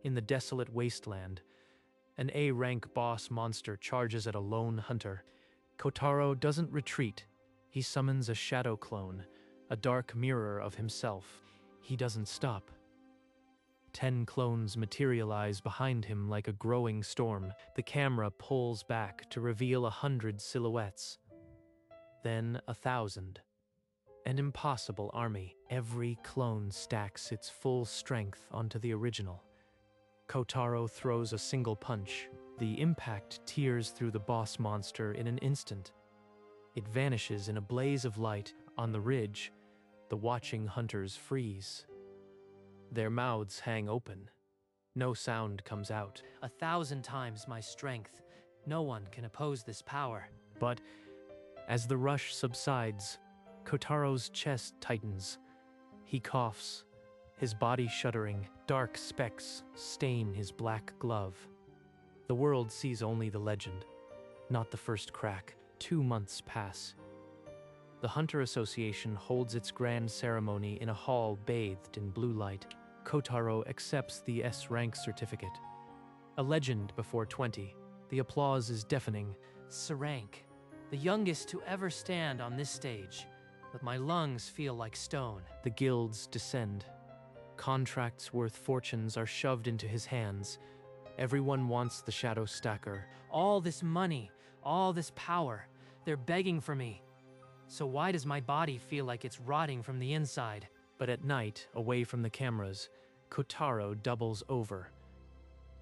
In the desolate wasteland, an A-rank boss monster charges at a lone hunter. Kotaro doesn't retreat. He summons a shadow clone, a dark mirror of himself. He doesn't stop. 10 clones materialize behind him like a growing storm. The camera pulls back to reveal 100 silhouettes. Then 1,000. An impossible army. Every clone stacks its full strength onto the original. Kotaro throws a single punch. The impact tears through the boss monster in an instant. It vanishes in a blaze of light. On the ridge, the watching hunters freeze. Their mouths hang open. No sound comes out. 1,000 times my strength. No one can oppose this power. But as the rush subsides, Kotaro's chest tightens. He coughs, his body shuddering. Dark specks stain his black glove. The world sees only the legend, not the first crack. 2 months pass. The Hunter Association holds its grand ceremony in a hall bathed in blue light. Kotaro accepts the S-Rank certificate. A legend before 20. The applause is deafening. S-Rank, the youngest to ever stand on this stage, but my lungs feel like stone. The guilds descend. Contracts worth fortunes are shoved into his hands. Everyone wants the Shadow Stacker. All this money, all this power, they're begging for me. So why does my body feel like it's rotting from the inside? But at night, away from the cameras, Kotaro doubles over.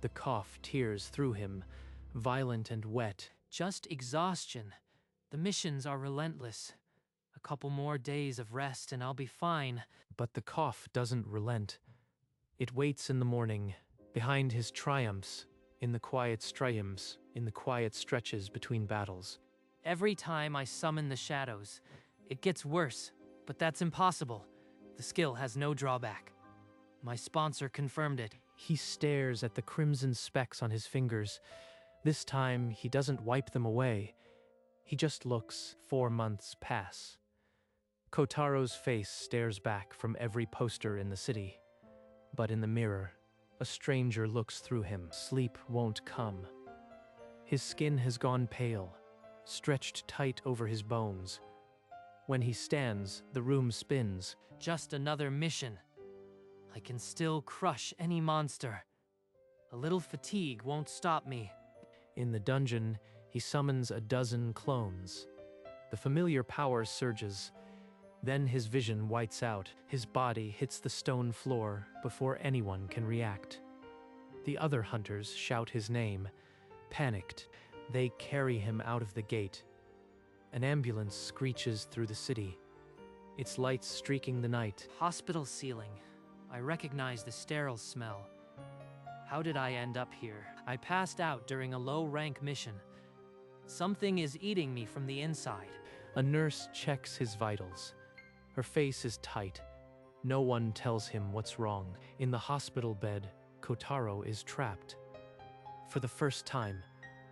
The cough tears through him, violent and wet. Just exhaustion. The missions are relentless. A couple more days of rest and I'll be fine. But the cough doesn't relent. It waits in the morning, behind his triumphs, in the quiet triumphs, in the quiet stretches between battles. Every time I summon the shadows, it gets worse, but that's impossible. The skill has no drawback. My sponsor confirmed it. He stares at the crimson specks on his fingers. This time, he doesn't wipe them away. He just looks. 4 months pass. Kotaro's face stares back from every poster in the city. But in the mirror, a stranger looks through him. Sleep won't come. His skin has gone pale, stretched tight over his bones. When he stands, the room spins. Just another mission. I can still crush any monster. A little fatigue won't stop me. In the dungeon, he summons a dozen clones. The familiar power surges. Then his vision whites out. His body hits the stone floor before anyone can react. The other hunters shout his name. Panicked, they carry him out of the gate. An ambulance screeches through the city, its lights streaking the night. Hospital ceiling. I recognize the sterile smell. How did I end up here? I passed out during a low-rank mission. Something is eating me from the inside. A nurse checks his vitals. Her face is tight. No one tells him what's wrong. In the hospital bed, Kotaro is trapped. For the first time,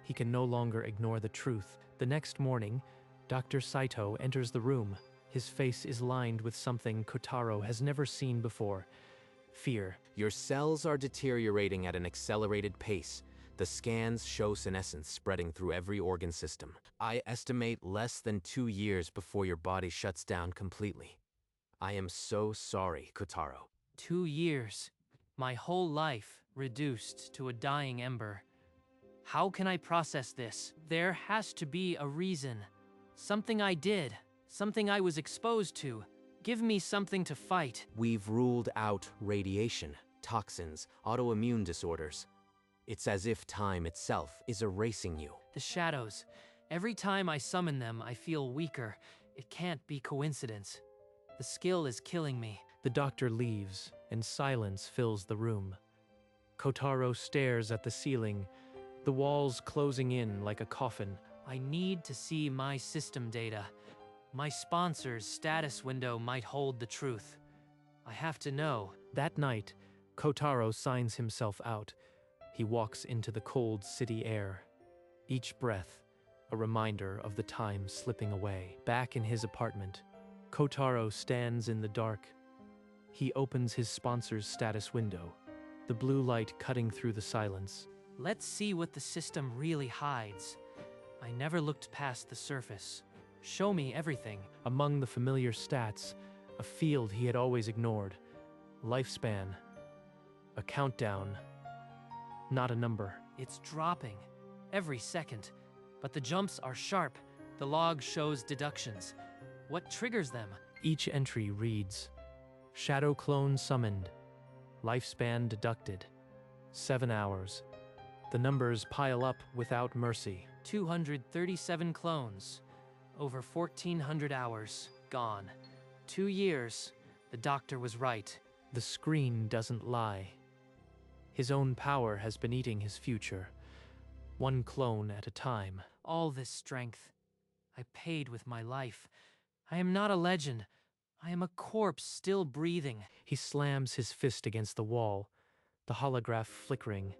he can no longer ignore the truth. The next morning, Dr. Saito enters the room. His face is lined with something Kotaro has never seen before. Fear. Your cells are deteriorating at an accelerated pace. The scans show senescence spreading through every organ system. I estimate less than 2 years before your body shuts down completely. I am so sorry, Kotaro. 2 years. My whole life reduced to a dying ember. How can I process this? There has to be a reason. Something I did. Something I was exposed to. Give me something to fight. We've ruled out radiation, toxins, autoimmune disorders. It's as if time itself is erasing you. The shadows. Every time I summon them, I feel weaker. It can't be coincidence. The skill is killing me. The doctor leaves, and silence fills the room. Kotaro stares at the ceiling, the walls closing in like a coffin. I need to see my system data. My sponsor's status window might hold the truth. I have to know. That night, Kotaro signs himself out. He walks into the cold city air. Each breath, a reminder of the time slipping away. Back in his apartment, Kotaro stands in the dark. He opens his sponsor's status window. the blue light cutting through the silence. Let's see what the system really hides. I never looked past the surface. Show me everything. Among the familiar stats, a field he had always ignored. Lifespan. A countdown. Not a number. It's dropping every second, but the jumps are sharp. The log shows deductions. What triggers them? Each entry reads, Shadow clone summoned. Lifespan deducted. 7 hours. The numbers pile up without mercy. 237 clones. Over 1,400 hours. Gone. 2 years. The doctor was right. The screen doesn't lie. His own power has been eating his future. One clone at a time. All this strength. I paid with my life. I am not a legend. I am a corpse still breathing. He slams his fist against the wall, the holograph flickering.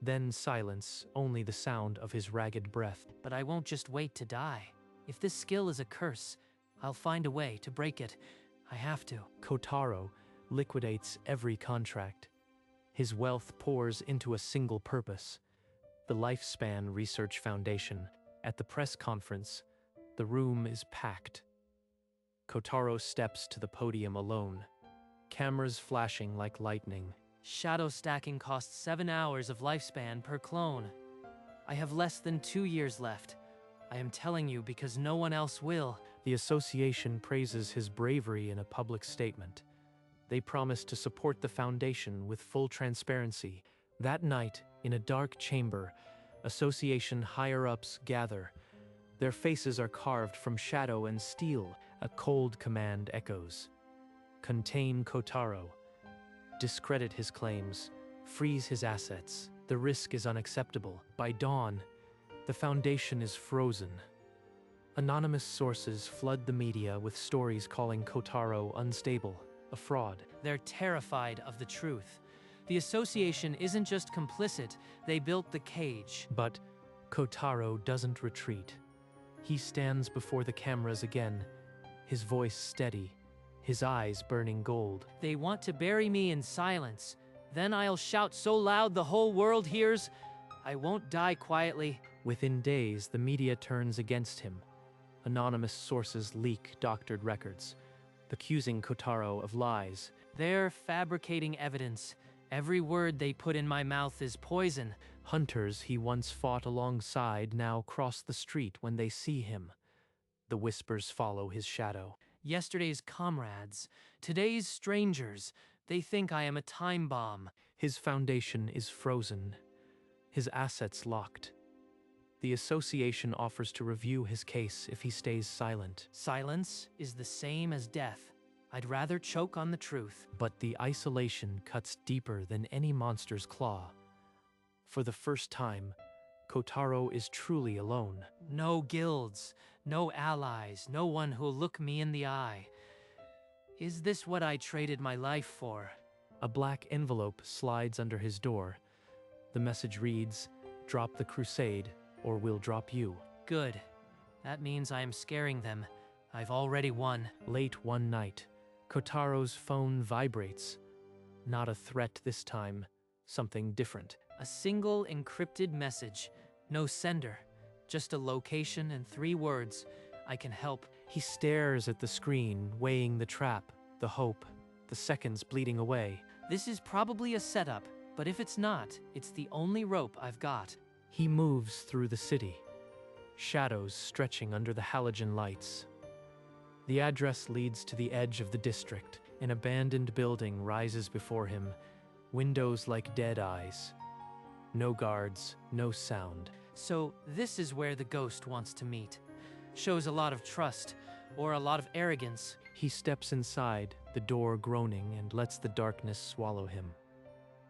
Then silence, only the sound of his ragged breath. But I won't just wait to die. If this skill is a curse, I'll find a way to break it. I have to. Kotaro liquidates every contract. His wealth pours into a single purpose, the Lifespan Research Foundation. At the press conference, the room is packed. Kotaro steps to the podium alone, cameras flashing like lightning. Shadow stacking costs 7 hours of lifespan per clone. I have less than 2 years left. I am telling you because no one else will. The association praises his bravery in a public statement. They promise to support the foundation with full transparency. That night, in a dark chamber, association higher-ups gather. Their faces are carved from shadow and steel. A cold command echoes. Contain Kotaro. Discredit his claims. Freeze his assets. The risk is unacceptable. By dawn, the foundation is frozen. Anonymous sources flood the media with stories calling Kotaro unstable, a fraud. They're terrified of the truth. The association isn't just complicit, they built the cage. But Kotaro doesn't retreat. He stands before the cameras again, his voice steady, his eyes burning gold. They want to bury me in silence. Then I'll shout so loud the whole world hears. I won't die quietly. Within days, the media turns against him. Anonymous sources leak doctored records, accusing Kotaro of lies. They're fabricating evidence. Every word they put in my mouth is poison. Hunters he once fought alongside now cross the street when they see him. The whispers follow his shadow. Yesterday's comrades, today's strangers, they think I am a time bomb. His foundation is frozen, his assets locked. The association offers to review his case if he stays silent. Silence is the same as death. I'd rather choke on the truth. But the isolation cuts deeper than any monster's claw. For the first time, Kotaro is truly alone. No guilds, no allies, no one who'll look me in the eye. Is this what I traded my life for? A black envelope slides under his door. The message reads, "Drop the crusade, or we'll drop you." Good. That means I am scaring them. I've already won. Late one night, Kotaro's phone vibrates. Not a threat this time, something different. A single encrypted message. No sender. Just a location and 3 words. I can help. He stares at the screen, weighing the trap, the hope, the seconds bleeding away. This is probably a setup, but if it's not, it's the only rope I've got. He moves through the city, shadows stretching under the halogen lights. The address leads to the edge of the district. An abandoned building rises before him, windows like dead eyes. No guards, no sound. So this is where the ghost wants to meet. Shows a lot of trust, or a lot of arrogance. He steps inside, the door groaning, and lets the darkness swallow him.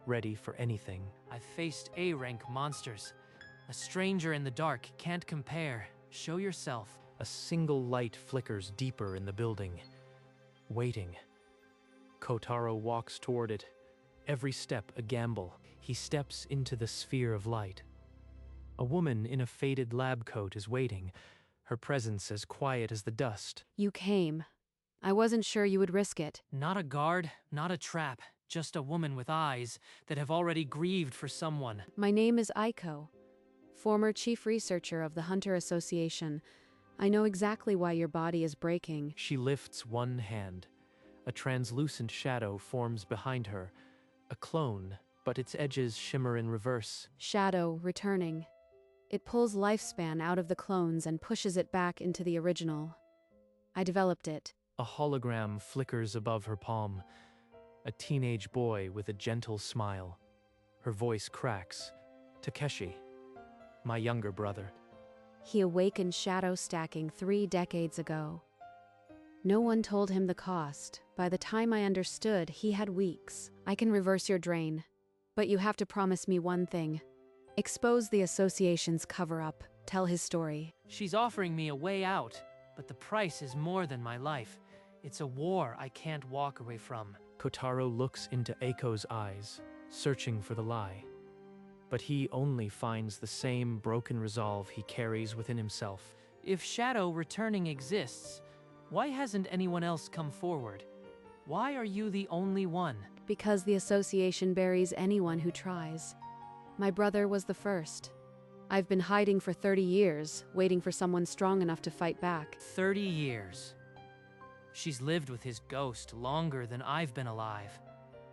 Ready for anything. I've faced A-rank monsters. A stranger in the dark can't compare. Show yourself. A single light flickers deeper in the building. Waiting. Kotaro walks toward it. Every step a gamble. He steps into the sphere of light. A woman in a faded lab coat is waiting, her presence as quiet as the dust. You came. I wasn't sure you would risk it. Not a guard, not a trap. just a woman with eyes that have already grieved for someone. My name is Aiko, former chief researcher of the Hunter Association. I know exactly why your body is breaking. She lifts one hand. A translucent shadow forms behind her, a clone, but its edges shimmer in reverse. Shadow returning. It pulls lifespan out of the clones and pushes it back into the original. I developed it. A hologram flickers above her palm. A teenage boy with a gentle smile. Her voice cracks. Takeshi, my younger brother. He awakened shadow stacking 3 decades ago. No one told him the cost. By the time I understood, he had weeks. I can reverse your drain. But you have to promise me one thing. Expose the association's cover-up. Tell his story. She's offering me a way out, but the price is more than my life. It's a war I can't walk away from. Kotaro looks into Eiko's eyes, searching for the lie. But he only finds the same broken resolve he carries within himself. If shadow returning exists, why hasn't anyone else come forward? Why are you the only one? Because the association buries anyone who tries. My brother was the first. I've been hiding for 30 years, waiting for someone strong enough to fight back. 30 years. She's lived with his ghost longer than I've been alive.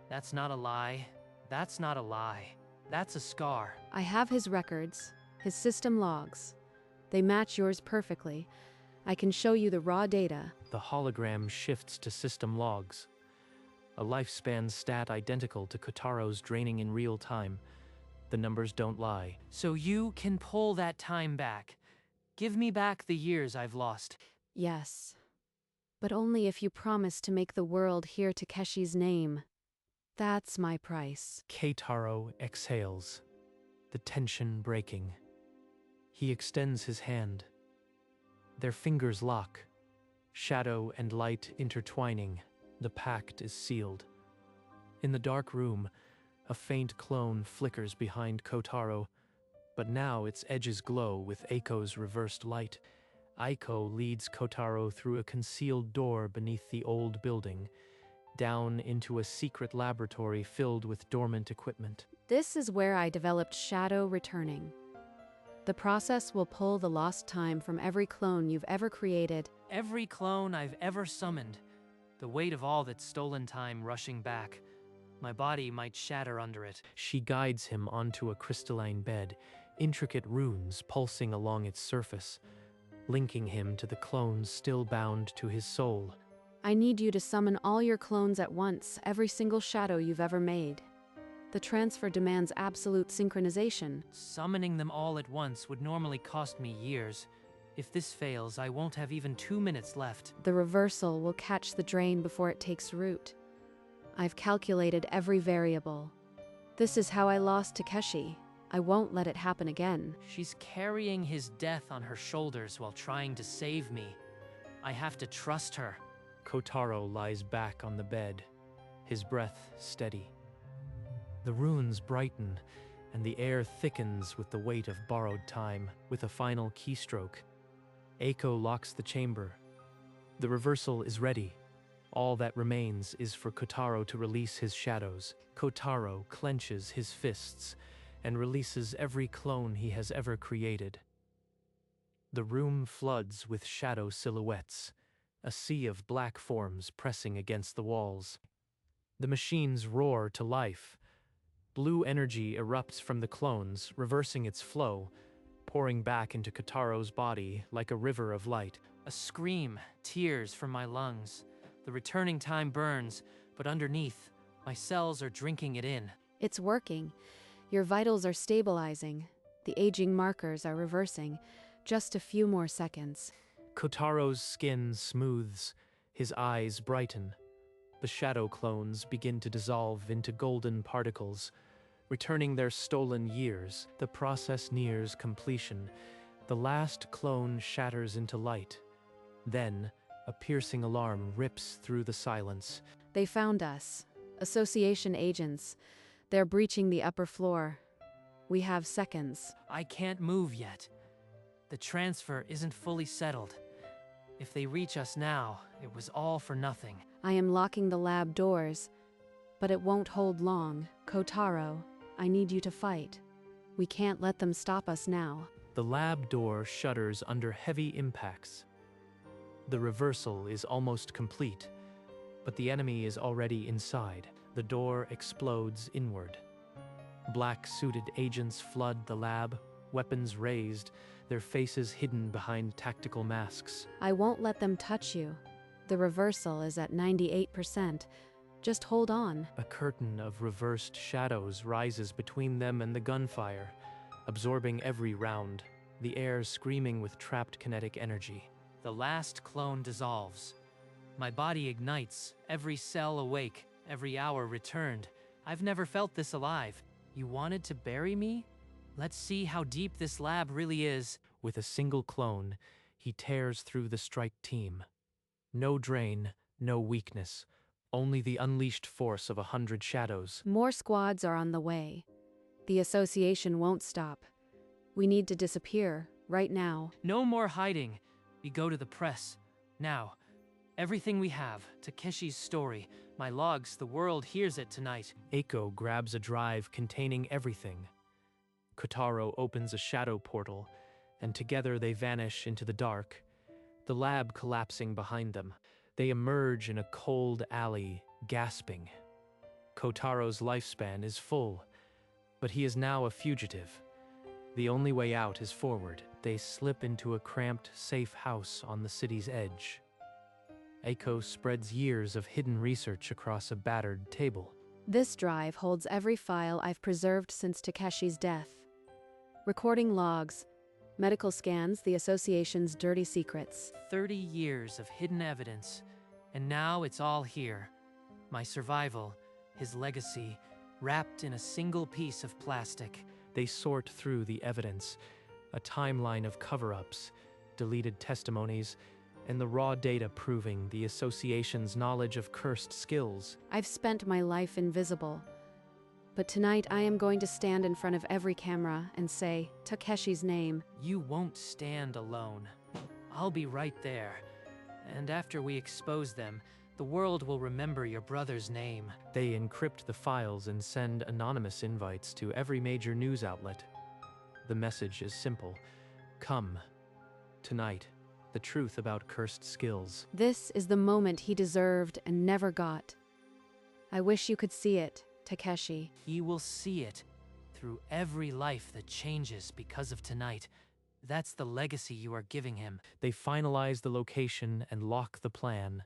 That's not a lie. That's not a lie. That's a scar. I have his records, his system logs. They match yours perfectly. I can show you the raw data. The hologram shifts to system logs. A lifespan stat identical to Kotaro's draining in real time. The numbers don't lie. So you can pull that time back. Give me back the years I've lost. Yes. But only if you promise to make the world hear Takeshi's name. That's my price. Keitaro exhales, the tension breaking. He extends his hand. Their fingers lock, shadow and light intertwining. The pact is sealed. In the dark room, a faint clone flickers behind Kotaro, but now its edges glow with Eiko's reversed light. Aiko leads Kotaro through a concealed door beneath the old building, down into a secret laboratory filled with dormant equipment. This is where I developed shadow returning. The process will pull the lost time from every clone you've ever created. Every clone I've ever summoned. The weight of all that stolen time rushing back. My body might shatter under it. She guides him onto a crystalline bed, intricate runes pulsing along its surface, linking him to the clones still bound to his soul. I need you to summon all your clones at once, every single shadow you've ever made. The transfer demands absolute synchronization. Summoning them all at once would normally cost me years. If this fails, I won't have even 2 minutes left. The reversal will catch the drain before it takes root. I've calculated every variable. This is how I lost Takeshi. I won't let it happen again. She's carrying his death on her shoulders while trying to save me. I have to trust her. Kotaro lies back on the bed, his breath steady. The runes brighten, and the air thickens with the weight of borrowed time. With a final keystroke, Eiko locks the chamber. The reversal is ready. All that remains is for Kotaro to release his shadows. Kotaro clenches his fists and releases every clone he has ever created. The room floods with shadow silhouettes, a sea of black forms pressing against the walls. The machines roar to life. Blue energy erupts from the clones, reversing its flow, pouring back into Kotaro's body like a river of light. A scream, tears from my lungs. The returning time burns, but underneath, my cells are drinking it in. It's working. Your vitals are stabilizing. The aging markers are reversing. Just a few more seconds. Kotaro's skin smooths, his eyes brighten. The shadow clones begin to dissolve into golden particles, returning their stolen years. The process nears completion. The last clone shatters into light. Then, a piercing alarm rips through the silence. They found us. Association agents. They're breaching the upper floor. We have seconds. I can't move yet. The transfer isn't fully settled. If they reach us now, it was all for nothing. I am locking the lab doors. But it won't hold long. Kotaro, I need you to fight. We can't let them stop us now. The lab door shudders under heavy impacts. The reversal is almost complete, but the enemy is already inside. The door explodes inward. Black-suited agents flood the lab, weapons raised, their faces hidden behind tactical masks. I won't let them touch you. The reversal is at 98%. Just hold on. A curtain of reversed shadows rises between them and the gunfire, absorbing every round, the air screaming with trapped kinetic energy. The last clone dissolves. My body ignites, every cell awake, every hour returned. I've never felt this alive. You wanted to bury me? Let's see how deep this lab really is. With a single clone, he tears through the strike team. No drain, no weakness, only the unleashed force of 100 shadows. More squads are on the way. The association won't stop. We need to disappear, right now. No more hiding. We go to the press. Now. Everything we have, Takeshi's story, my logs, the world hears it tonight. Eiko grabs a drive containing everything. Kotaro opens a shadow portal, and together they vanish into the dark, the lab collapsing behind them. They emerge in a cold alley, gasping. Kotaro's lifespan is full, but he is now a fugitive. The only way out is forward. They slip into a cramped, safe house on the city's edge. Eiko spreads years of hidden research across a battered table. This drive holds every file I've preserved since Takeshi's death. Recording logs, medical scans, the association's dirty secrets. 30 years of hidden evidence, and now it's all here. My survival, his legacy, wrapped in a single piece of plastic. They sort through the evidence, a timeline of cover-ups, deleted testimonies, and the raw data proving the association's knowledge of cursed skills. I've spent my life invisible. But tonight I am going to stand in front of every camera and say Takeshi's name. You won't stand alone. I'll be right there. And after we expose them, the world will remember your brother's name. They encrypt the files and send anonymous invites to every major news outlet. The message is simple. Come. Tonight. The truth about cursed skills. This is the moment he deserved and never got. I wish you could see it, Takeshi. He will see it through every life that changes because of tonight. That's the legacy you are giving him. They finalize the location and lock the plan.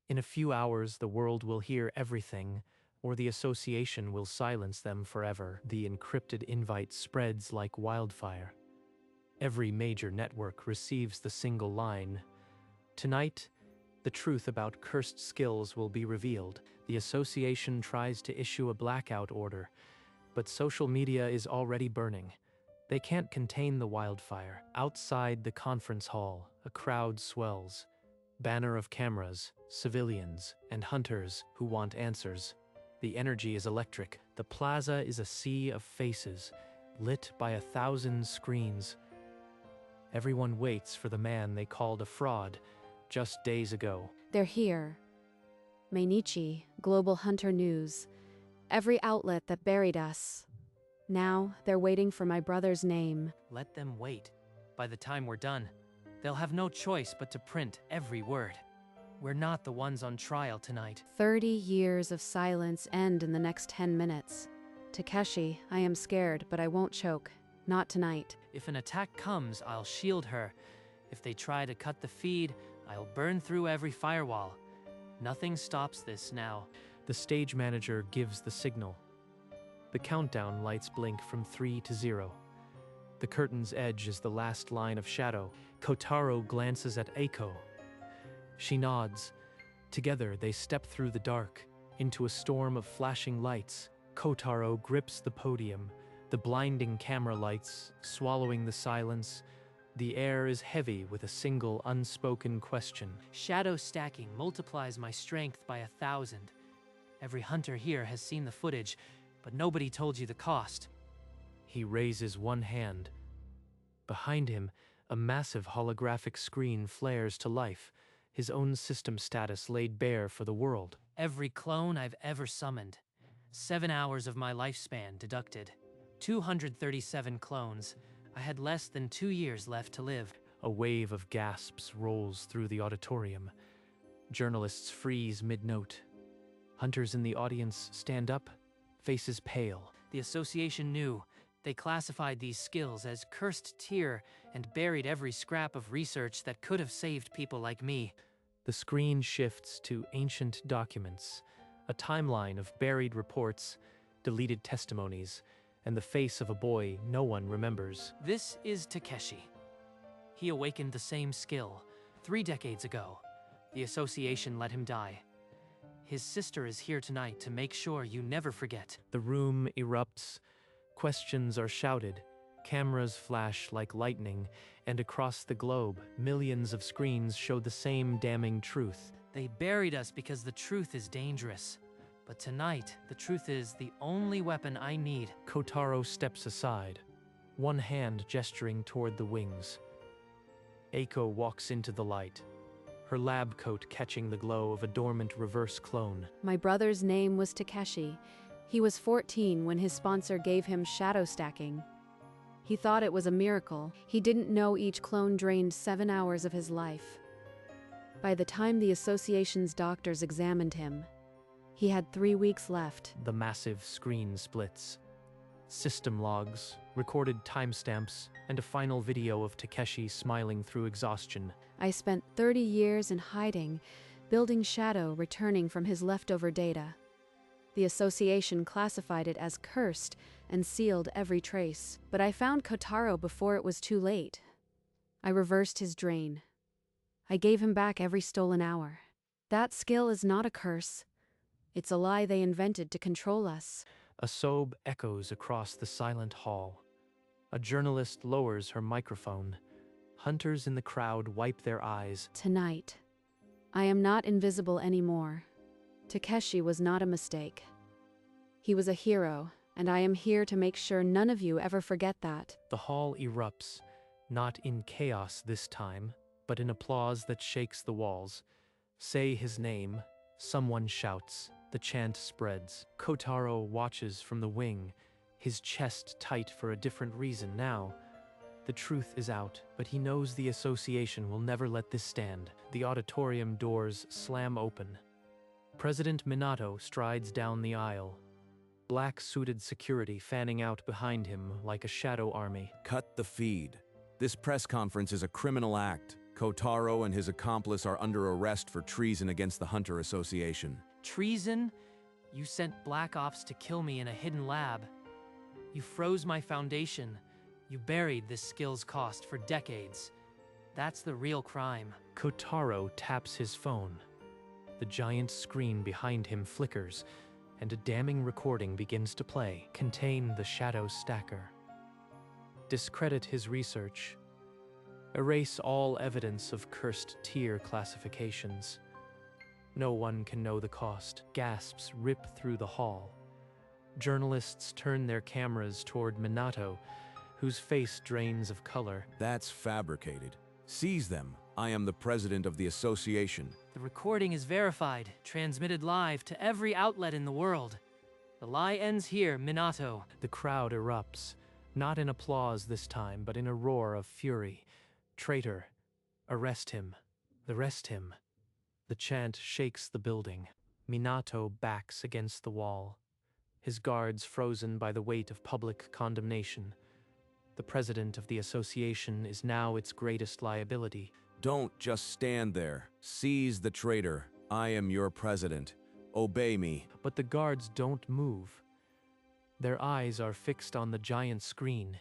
In a few hours, the world will hear everything, or the association will silence them forever. The encrypted invite spreads like wildfire. Every major network receives the single line. Tonight, the truth about cursed skills will be revealed. The association tries to issue a blackout order, but social media is already burning. They can't contain the wildfire. Outside the conference hall, a crowd swells. Banner of cameras, civilians, and hunters who want answers. The energy is electric. The plaza is a sea of faces, lit by 1,000 screens. Everyone waits for the man they called a fraud just days ago. They're here. Mainichi, Global Hunter News, every outlet that buried us. Now they're waiting for my brother's name. Let them wait. By the time we're done, they'll have no choice but to print every word. We're not the ones on trial tonight. 30 years of silence end in the next 10 minutes. Takeshi, I am scared, but I won't choke. Not tonight. If an attack comes, I'll shield her. If they try to cut the feed, I'll burn through every firewall. Nothing stops this now. The stage manager gives the signal. The countdown lights blink from 3 to 0. The curtain's edge is the last line of shadow. Kotaro glances at Eiko. She nods. Together, they step through the dark, into a storm of flashing lights. Kotaro grips the podium, the blinding camera lights, swallowing the silence. The air is heavy with a single unspoken question. Shadow stacking multiplies my strength by 1,000. Every hunter here has seen the footage, but nobody told you the cost. He raises one hand. Behind him, a massive holographic screen flares to life, his own system status laid bare for the world. Every clone I've ever summoned. 7 hours of my lifespan deducted. 237 clones. I had less than 2 years left to live. A wave of gasps rolls through the auditorium. Journalists freeze mid-note. Hunters in the audience stand up, faces pale. The association knew. They classified these skills as cursed tier and buried every scrap of research that could have saved people like me. The screen shifts to ancient documents, a timeline of buried reports, deleted testimonies, and the face of a boy no one remembers. This is Takeshi. He awakened the same skill 3 decades ago. The association let him die. His sister is here tonight to make sure you never forget. The room erupts, questions are shouted, cameras flash like lightning, and across the globe, millions of screens show the same damning truth. They buried us because the truth is dangerous. But tonight, the truth is the only weapon I need. Kotaro steps aside, one hand gesturing toward the wings. Eiko walks into the light, her lab coat catching the glow of a dormant reverse clone. My brother's name was Takeshi. He was 14 when his sponsor gave him shadow stacking. He thought it was a miracle. He didn't know each clone drained 7 hours of his life. By the time the association's doctors examined him, he had 3 weeks left. The massive screen splits. System logs, recorded timestamps, and a final video of Takeshi smiling through exhaustion. I spent 30 years in hiding, building Shadow returning from his leftover data. The association classified it as cursed and sealed every trace, but I found Kotaro before it was too late. I reversed his drain. I gave him back every stolen hour. That skill is not a curse. It's a lie they invented to control us. A sob echoes across the silent hall. A journalist lowers her microphone. Hunters in the crowd wipe their eyes. Tonight, I am not invisible anymore. Takeshi was not a mistake. He was a hero, and I am here to make sure none of you ever forget that. The hall erupts, not in chaos this time, but in applause that shakes the walls. Say his name, someone shouts. The chant spreads. Kotaro watches from the wing, his chest tight for a different reason now. The truth is out, but he knows the association will never let this stand. The auditorium doors slam open. President Minato strides down the aisle. Black-suited security fanning out behind him like a shadow army. Cut the feed. This press conference is a criminal act. Kotaro and his accomplice are under arrest for treason against the Hunter Association. Treason? You sent Black Ops to kill me in a hidden lab. You froze my foundation. You buried this skill's cost for decades. That's the real crime. Kotaro taps his phone. The giant screen behind him flickers, and a damning recording begins to play. Contain the shadow stacker. Discredit his research. Erase all evidence of cursed tier classifications. No one can know the cost. Gasps rip through the hall. Journalists turn their cameras toward Minato, whose face drains of color. That's fabricated. Seize them. I am the president of the association. The recording is verified, transmitted live to every outlet in the world. The lie ends here, Minato. The crowd erupts, not in applause this time, but in a roar of fury. Traitor. Arrest him. Arrest him. The chant shakes the building. Minato backs against the wall, his guards frozen by the weight of public condemnation. The president of the association is now its greatest liability. Don't just stand there. Seize the traitor. I am your president. Obey me. But the guards don't move. Their eyes are fixed on the giant screen,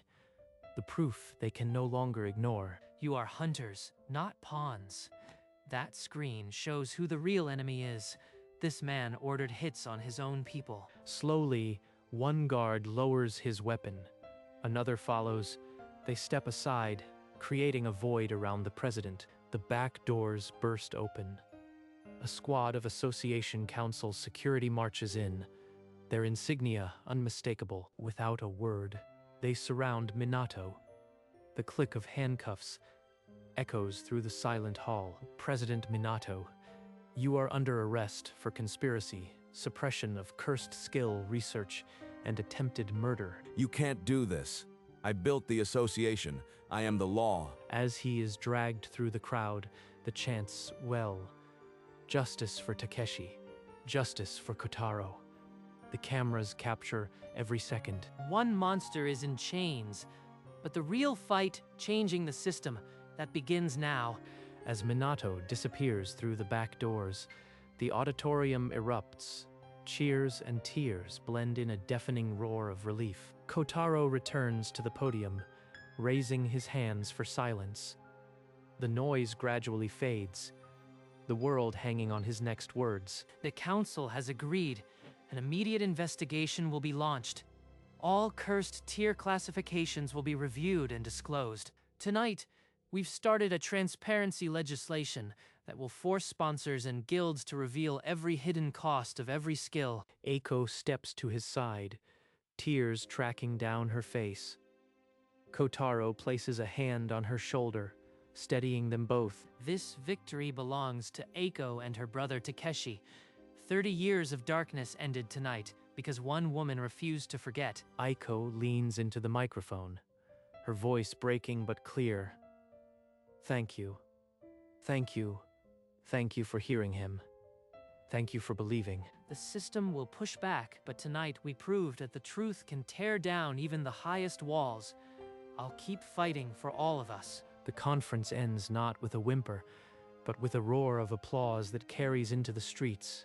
the proof they can no longer ignore. You are hunters, not pawns. That screen shows who the real enemy is. This man ordered hits on his own people. Slowly, one guard lowers his weapon. Another follows. They step aside, creating a void around the president. The back doors burst open. A squad of Association Council security marches in, their insignia unmistakable. Without a word, they surround Minato. The click of handcuffs echoes through the silent hall. President Minato, You are under arrest for conspiracy, suppression of cursed skill research, and attempted murder. You can't do this. I built the association. I am the law. As he is dragged through the crowd, the chants well. Justice for Takeshi. Justice for Kotaro. The cameras capture every second. One monster is in chains, but the real fight changing the system, that begins now. As Minato disappears through the back doors, the auditorium erupts. Cheers and tears blend in a deafening roar of relief. Kotaro returns to the podium, raising his hands for silence. The noise gradually fades, the world hanging on his next words. The council has agreed. An immediate investigation will be launched. All cursed tier classifications will be reviewed and disclosed. Tonight, we've started a transparency legislation that will force sponsors and guilds to reveal every hidden cost of every skill. Eiko steps to his side, tears tracking down her face. Kotaro places a hand on her shoulder, steadying them both. This victory belongs to Eiko and her brother Takeshi. 30 years of darkness ended tonight because one woman refused to forget. Eiko leans into the microphone, her voice breaking but clear. Thank you. Thank you. Thank you for hearing him. Thank you for believing. The system will push back, but tonight we proved that the truth can tear down even the highest walls. I'll keep fighting for all of us. The conference ends not with a whimper, but with a roar of applause that carries into the streets.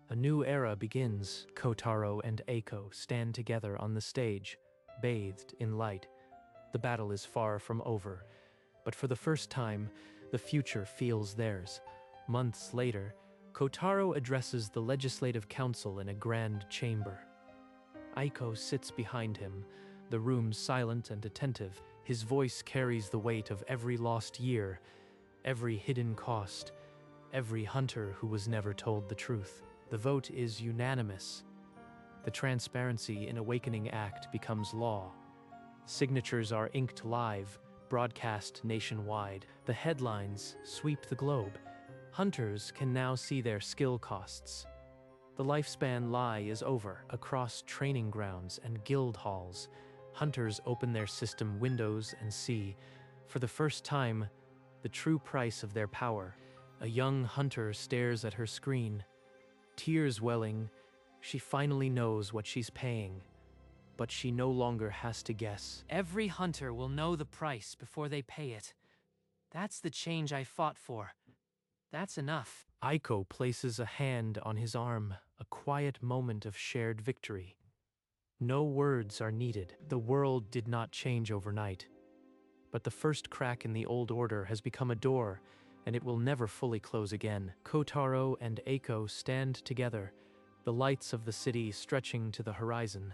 A new era begins. Kotaro and Eiko stand together on the stage, bathed in light. The battle is far from over, but for the first time, the future feels theirs. Months later, Kotaro addresses the Legislative Council in a grand chamber. Eiko sits behind him, the room silent and attentive. His voice carries the weight of every lost year, every hidden cost, every hunter who was never told the truth. The vote is unanimous. The Transparency in Awakening Act becomes law. Signatures are inked live, broadcast nationwide. The headlines sweep the globe. Hunters can now see their skill costs. The lifespan lie is over. Across training grounds and guild halls, hunters open their system windows and see, for the first time, the true price of their power. A young hunter stares at her screen. Tears welling, she finally knows what she's paying. But she no longer has to guess. Every hunter will know the price before they pay it. That's the change I fought for. That's enough. Eiko places a hand on his arm, a quiet moment of shared victory. No words are needed. The world did not change overnight. But the first crack in the old order has become a door, and it will never fully close again. Kotaro and Eiko stand together, the lights of the city stretching to the horizon.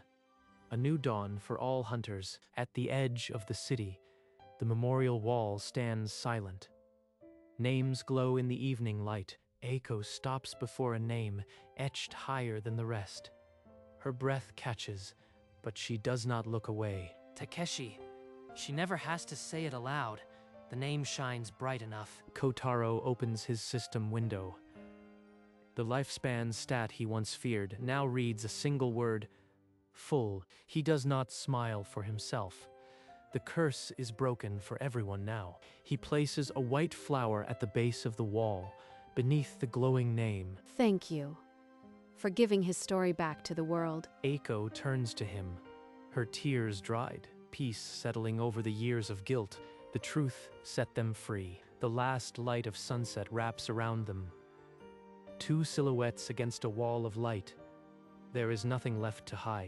A new dawn for all hunters. At the edge of the city, the memorial wall stands silent. Names glow in the evening light. Eiko stops before a name etched higher than the rest. Her breath catches, but she does not look away. Takeshi. She never has to say it aloud. The name shines bright enough. Kotaro opens his system window. The lifespan stat he once feared now reads a single word: full. He does not smile for himself. The curse is broken for everyone now. He places a white flower at the base of the wall, beneath the glowing name. Thank you for giving his story back to the world. Eiko turns to him, her tears dried, peace settling over the years of guilt. The truth set them free. The last light of sunset wraps around them. Two silhouettes against a wall of light. There is nothing left to hide.